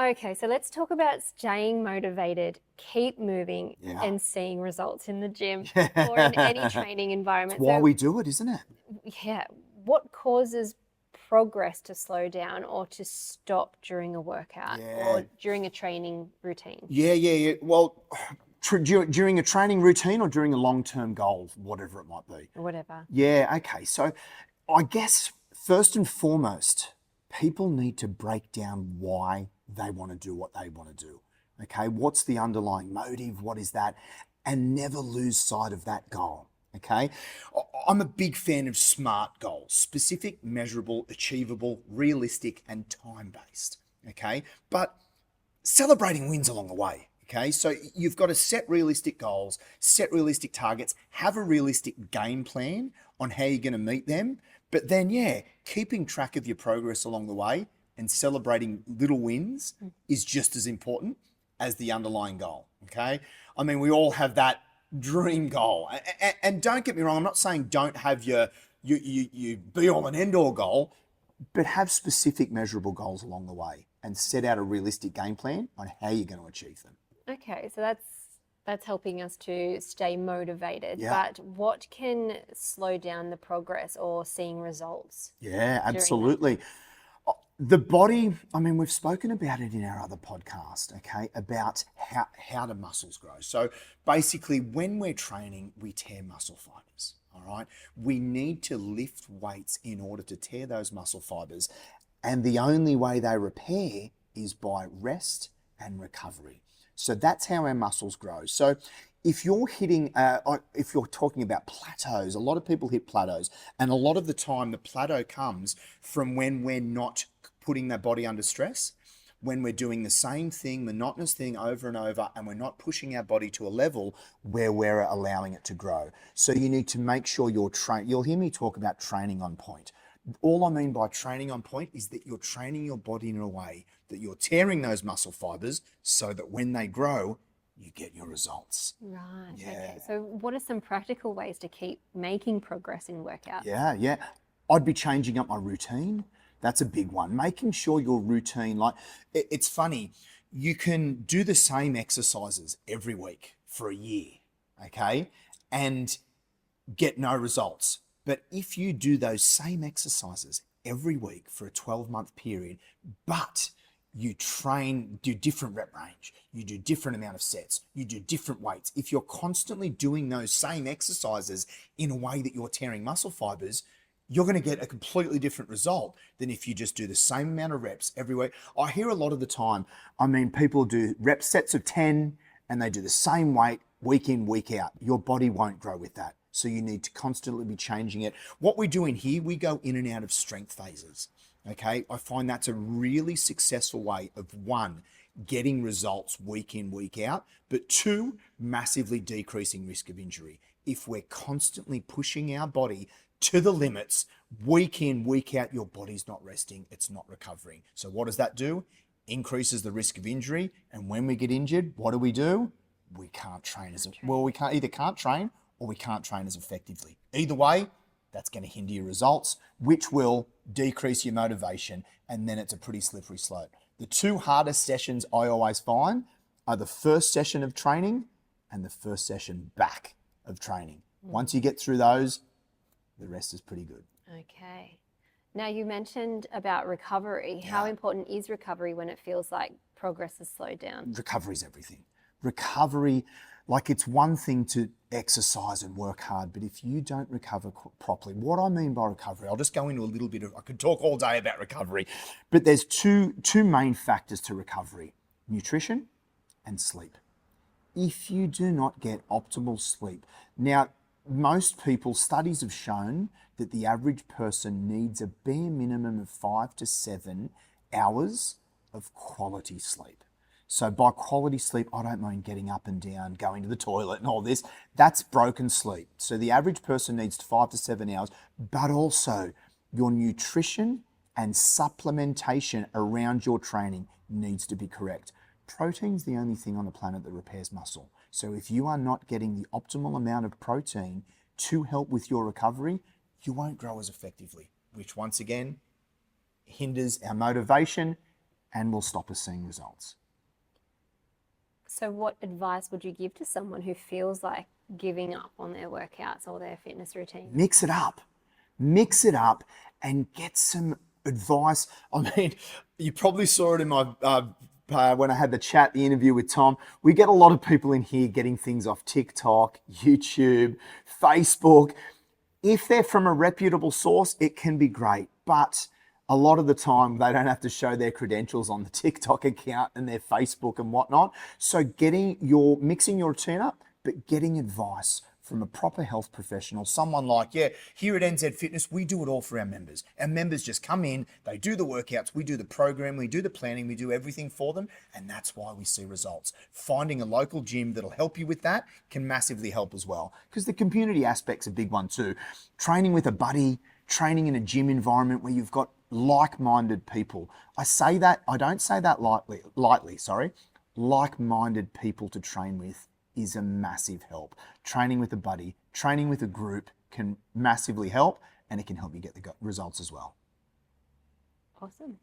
Okay, so let's talk about staying motivated, keep moving, Yeah. and seeing results in the gym or in any Yeah. training It's environment. why So, we do it, isn't it? yeah, what causes progress to slow down or to stop during a workout Yeah. or during a training routine Yeah. Well, during a training routine or during a long-term goal, whatever it might be. or whatever? Yeah, okay. So I guess first and foremost, people need to break down why they want to do what they want to do. Okay, what's the underlying motive? What is that? And never lose sight of that goal. Okay, I'm a big fan of SMART goals: specific, measurable, achievable, realistic, and time based. Okay, but celebrating wins along the way. Okay, so you've got to set realistic goals, set realistic targets, have a realistic game plan on how you're going to meet them. But then, yeah, keeping track of your progress along the way and celebrating little wins is just as important as the underlying goal. Okay, I mean, we all have that dream goal, and don't get me wrong, I'm not saying don't have your be all and end all goal, but have specific measurable goals along the way and set out a realistic game plan on how you're going to achieve them. Okay, so that's helping us to stay motivated. Yeah. But what can slow down the progress or seeing results Yeah, during that? absolutely. The body, I mean, we've spoken about it in our other podcast, okay, about how the muscles grow. So basically, when we're training, we tear muscle fibers, all right? We need to lift weights in order to tear those muscle fibers. And the only way they repair is by rest and recovery. So that's how our muscles grow. So if you're if you're talking about plateaus, a lot of people hit plateaus, and a lot of the time the plateau comes from when we're not putting that body under stress, when we're doing the same thing, monotonous thing over and over, and we're not pushing our body to a level where we're allowing it to grow. So you need to make sure you're trained. You'll hear me talk about training on point. All I mean by training on point is that you're training your body in a way that you're tearing those muscle fibers so that when they grow, you get your results. Right. Yeah. Okay. So, what are some practical ways to keep making progress in workouts? Yeah. I'd be changing up my routine. That's a big one. Making sure your routine, like, it's funny, you can do the same exercises every week for a year, okay, and get no results. But if you do those same exercises every week for a 12-month period, but you do different rep range, you do different amount of sets, you do different weights. If you're constantly doing those same exercises in a way that you're tearing muscle fibers, you're going to get a completely different result than if you just do the same amount of reps every week. I hear a lot of the time, I mean, people do rep sets of 10 and they do the same weight week in, week out. Your body won't grow with that. So you need to constantly be changing it. What we do in here, we go in and out of strength phases. Okay, I find that's a really successful way of, one, getting results week in, week out, but two, massively decreasing risk of injury. If we're constantly pushing our body to the limits, week in, week out, your body's not resting, it's not recovering. So what does that do? Increases the risk of injury. And when we get injured, what do? We can't train well, we can't train or we can't train as effectively. Either way, that's going to hinder your results, which will decrease your motivation, and then it's a pretty slippery slope. The two hardest sessions I always find are the first session of training and the first session back of training. Once you get through those, the rest is pretty good. Okay. Now, you mentioned about recovery. How important is recovery when it feels like progress has slowed down? Recovery is everything. Recovery, like, it's one thing to exercise and work hard, but if you don't recover properly, what I mean by recovery, I'll just go into a little bit of, I could talk all day about recovery, but there's two main factors to recovery: nutrition and sleep. If you do not get optimal sleep, now, most people, studies have shown that the average person needs a bare minimum of 5 to 7 hours of quality sleep. So by quality sleep, I don't mean getting up and down, going to the toilet and all this. That's broken sleep. So the average person needs 5 to 7 hours, but also your nutrition and supplementation around your training needs to be correct. Protein's the only thing on the planet that repairs muscle. So if you are not getting the optimal amount of protein to help with your recovery, you won't grow as effectively, which once again hinders our motivation and will stop us seeing results. So what advice would you give to someone who feels like giving up on their workouts or their fitness routine? Mix it up. Mix it up and get some advice. I mean, you probably saw it in my when I had the interview with Tom. We get a lot of people in here getting things off TikTok, YouTube, Facebook. If they're from a reputable source, it can be great, but a lot of the time they don't have to show their credentials on the TikTok account and their Facebook and whatnot. So mixing your routine up, but getting advice from a proper health professional, someone like, here at NZ Fitness, we do it all for our members. Our members just come in, they do the workouts, we do the program, we do the planning, we do everything for them, and that's why we see results. Finding a local gym that'll help you with that can massively help as well, because the community aspect's a big one too. Training with a buddy, training in a gym environment where you've got like-minded people. I don't say that lightly. Like-minded people to train with is a massive help. Training with a buddy, training with a group can massively help, and it can help you get the results as well. Awesome.